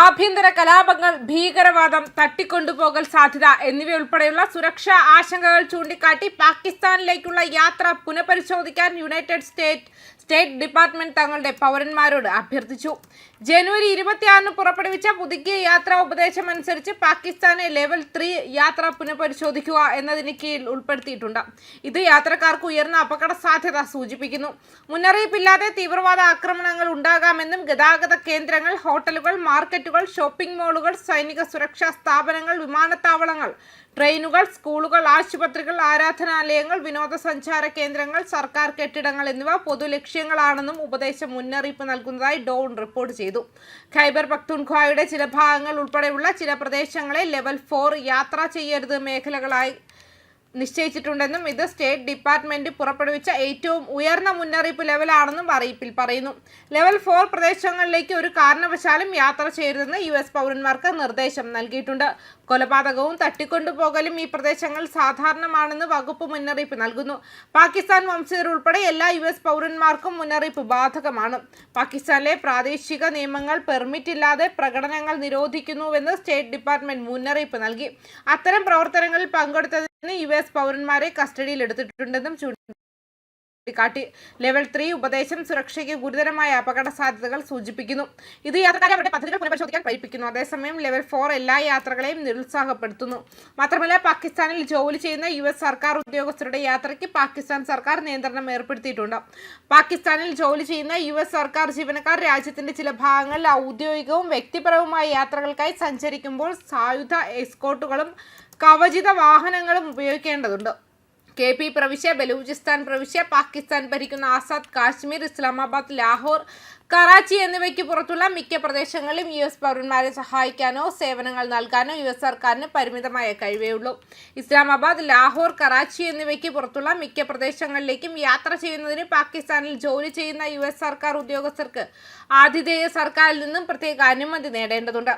ആഭ്യന്തര കലാപങ്ങൾ, ഭീകരവാദം, തട്ടിക്കൊണ്ടുപോകൽ സാധ്യത എന്നിവയുൾപ്പെടെയുള്ള സുരക്ഷാ ആശങ്കകൾ ചൂണ്ടിക്കാട്ടി പാകിസ്ഥാനിലേക്കുള്ള യാത്ര പുനഃപരിശോധിക്കാൻ യുണൈറ്റഡ് സ്റ്റേറ്റ് ഡിപ്പാർട്ട്മെന്റ് തങ്ങളുടെ പൗരന്മാരോട് അഭ്യർത്ഥിച്ചു. ജനുവരി 26 പുറപ്പെടുവിച്ച പുതുക്കിയ യാത്രാ ഉപദേശം അനുസരിച്ച് പാകിസ്ഥാനെ ലെവൽ 3 യാത്ര പുനഃപരിശോധിക്കുക എന്നതിന് കീഴിൽ ഉൾപ്പെടുത്തിയിട്ടുണ്ട്. ഇത് യാത്രക്കാർക്ക് ഉയർന്ന അപകട സാധ്യത സൂചിപ്പിക്കുന്നു. മുന്നറിയിപ്പില്ലാതെ തീവ്രവാദ ആക്രമണങ്ങൾ ഉണ്ടാകാമെന്നും ഗതാഗത കേന്ദ്രങ്ങൾ, ഹോട്ടലുകൾ, മാർക്കറ്റുകൾ, ഷോപ്പിംഗ് മാളുകൾ, സൈനിക സുരക്ഷാ സ്ഥാപനങ്ങൾ, വിമാനത്താവളങ്ങൾ, ട്രെയിനുകൾ, സ്കൂളുകൾ, ആശുപത്രികൾ, ആരാധനാലയങ്ങൾ, വിനോദസഞ്ചാര കേന്ദ്രങ്ങൾ, സർക്കാർ കെട്ടിടങ്ങൾ എന്നിവ പൊതുലക്ഷ്യങ്ങളാണെന്നും ഉപദേശം മുന്നറിയിപ്പ് നൽകുന്നതായി ഡോൺ റിപ്പോർട്ട് ചെയ്തു. ഖൈബർ പഖ്തൂൺഖ്വയുടെ ചില ഭാഗങ്ങൾ ഉൾപ്പെടെയുള്ള ചില പ്രദേശങ്ങളെ ലെവൽ 4 യാത്ര ചെയ്യരുത് മേഖലകളായി നിശ്ചയിച്ചിട്ടുണ്ടെന്നും ഇത് സ്റ്റേറ്റ് ഡിപ്പാർട്ട്മെന്റ് പുറപ്പെടുവിച്ച ഏറ്റവും ഉയർന്ന മുന്നറിയിപ്പ് ലെവലാണെന്നും അറിയിപ്പിൽ പറയുന്നു. ലെവൽ 4 പ്രദേശങ്ങളിലേക്ക് ഒരു കാരണവശാലും യാത്ര ചെയ്യരുതെന്ന് US പൗരന്മാർക്ക് നിർദ്ദേശം നൽകിയിട്ടുണ്ട്. കൊലപാതകവും തട്ടിക്കൊണ്ടുപോകലും ഈ പ്രദേശങ്ങളിൽ സാധാരണമാണെന്ന് വകുപ്പ് മുന്നറിയിപ്പ് നൽകുന്നു. പാകിസ്ഥാൻ വംശജർ ഉൾപ്പെടെ എല്ലാ US പൗരന്മാർക്കും മുന്നറിയിപ്പ് ബാധകമാണ്. പാകിസ്ഥാനിലെ പ്രാദേശിക നിയമങ്ങൾ പെർമിറ്റ് ഇല്ലാതെ പ്രകടനങ്ങൾ നിരോധിക്കുന്നുവെന്ന് സ്റ്റേറ്റ് ഡിപ്പാർട്ട്മെന്റ് മുന്നറിയിപ്പ് നൽകി. അത്തരം പ്രവർത്തനങ്ങളിൽ പങ്കെടുത്തതിന് US പൗരന്മാരെ കസ്റ്റഡിയിൽ എടുത്തിട്ടുണ്ടെന്നും ചൂണ്ടിക്കാട്ടി. ലെവൽ 3 ഉപദേശം സുരക്ഷയ്ക്ക് ഗുരുതരമായ അപകട സാധ്യതകൾ സൂചിപ്പിക്കുന്നു. ഇത് യാത്രക്കാരെ അവരുടെ പദ്ധതികൾ പുനഃപരിശോധിക്കാൻ പ്രേരിപ്പിക്കുന്നു. അതേസമയം ലെവൽ 4 എല്ലാ യാത്രകളെയും നിരുത്സാഹപ്പെടുത്തുന്നു. മാത്രമല്ല, പാകിസ്ഥാനിൽ ജോലി ചെയ്യുന്ന US സർക്കാർ ഉദ്യോഗസ്ഥരുടെ യാത്രയ്ക്ക് പാകിസ്ഥാൻ സർക്കാർ നിയന്ത്രണം ഏർപ്പെടുത്തിയിട്ടുണ്ട്. പാകിസ്ഥാനിൽ ജോലി ചെയ്യുന്ന US സർക്കാർ ജീവനക്കാർ രാജ്യത്തിന്റെ ചില ഭാഗങ്ങളിൽ ഔദ്യോഗികവും വ്യക്തിപരവുമായ യാത്രകൾക്കായി സഞ്ചരിക്കുമ്പോൾ സായുധ എസ്കോർട്ടുകളും കവചിത വാഹനങ്ങളും ഉപയോഗിക്കേണ്ടതുണ്ട്. KP പ്രവിശ്യ, ബലൂചിസ്ഥാൻ പ്രവിശ്യ, പാകിസ്ഥാൻ ഭരിക്കുന്ന ആസാദ് കാശ്മീർ, ഇസ്ലാമാബാദ്, ലാഹോർ, കറാച്ചി എന്നിവയ്ക്ക് പുറത്തുള്ള മിക്ക പ്രദേശങ്ങളിലും US പൗരന്മാരെ സഹായിക്കാനോ സേവനങ്ങൾ നൽകാനോ US സർക്കാരിന് പരിമിതമായ കഴിവേയുള്ളൂ. ഇസ്ലാമാബാദ്, ലാഹോർ, കറാച്ചി എന്നിവയ്ക്ക് പുറത്തുള്ള മിക്ക പ്രദേശങ്ങളിലേക്കും യാത്ര ചെയ്യുന്നതിന് പാകിസ്ഥാനിൽ ജോലി ചെയ്യുന്ന US സർക്കാർ ഉദ്യോഗസ്ഥർക്ക് ആതിഥേയ സർക്കാരിൽ നിന്നും പ്രത്യേക അനുമതി നേടേണ്ടതുണ്ട്.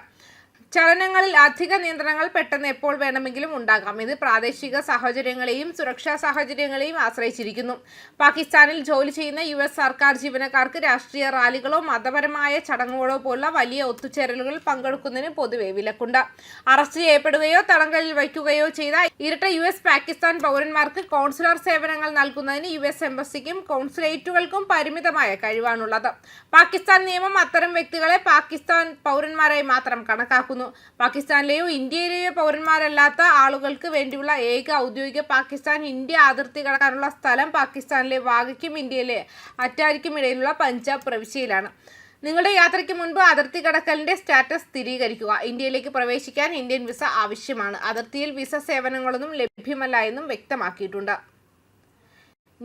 ചലനങ്ങളിൽ അധിക നിയന്ത്രണങ്ങൾ പെട്ടെന്ന് എപ്പോൾ വേണമെങ്കിലും ഉണ്ടാകാം. ഇത് പ്രാദേശിക സാഹചര്യങ്ങളെയും സുരക്ഷാ സാഹചര്യങ്ങളെയും ആശ്രയിച്ചിരിക്കുന്നു. പാകിസ്ഥാനിൽ ജോലി ചെയ്യുന്ന US സർക്കാർ ജീവനക്കാർക്ക് രാഷ്ട്രീയ റാലികളോ മതപരമായ ചടങ്ങുകളോ പോലുള്ള വലിയ ഒത്തുചേരലുകളിൽ പങ്കെടുക്കുന്നതിന് പൊതുവെ വിലക്കുണ്ട്. അറസ്റ്റ് ചെയ്യപ്പെടുകയോ തടങ്കലിൽ വയ്ക്കുകയോ ചെയ്ത ഇരട്ട US പാകിസ്ഥാൻ പൗരന്മാർക്ക് കോൺസുലർ സേവനങ്ങൾ നൽകുന്നതിന് US എംബസിക്കും കോൺസുലേറ്റുകൾക്കും പരിമിതമായ കഴിവാണുള്ളത്. പാകിസ്ഥാൻ നിയമം അത്തരം വ്യക്തികളെ പാകിസ്ഥാൻ പൗരന്മാരായി മാത്രം കണക്കാക്കുന്നു. പാകിസ്ഥാനിലെയോ ഇന്ത്യയിലെയോ പൗരന്മാരല്ലാത്ത ആളുകൾക്ക് വേണ്ടിയുള്ള ഏക ഔദ്യോഗിക പാകിസ്ഥാൻ-ഇന്ത്യ അതിർത്തി കടക്കാനുള്ള സ്ഥലം പാകിസ്ഥാനിലെ വാഗയ്ക്കും ഇന്ത്യയിലെ അറ്റാരിക്കും ഇടയിലുള്ള പഞ്ചാബ് പ്രവിശ്യയിലാണ്. നിങ്ങളുടെ യാത്രയ്ക്ക് മുൻപ് അതിർത്തി കടക്കലിന്റെ സ്റ്റാറ്റസ് സ്ഥിരീകരിക്കുക. ഇന്ത്യയിലേക്ക് പ്രവേശിക്കാൻ ഇന്ത്യൻ വിസ ആവശ്യമാണ്. അതിർത്തിയിൽ വിസ സേവനങ്ങളൊന്നും ലഭ്യമല്ല എന്നും വ്യക്തമാക്കിയിട്ടുണ്ട്.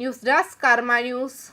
ന്യൂസ് ഡെസ്ക് കർമ്മ ന്യൂസ്.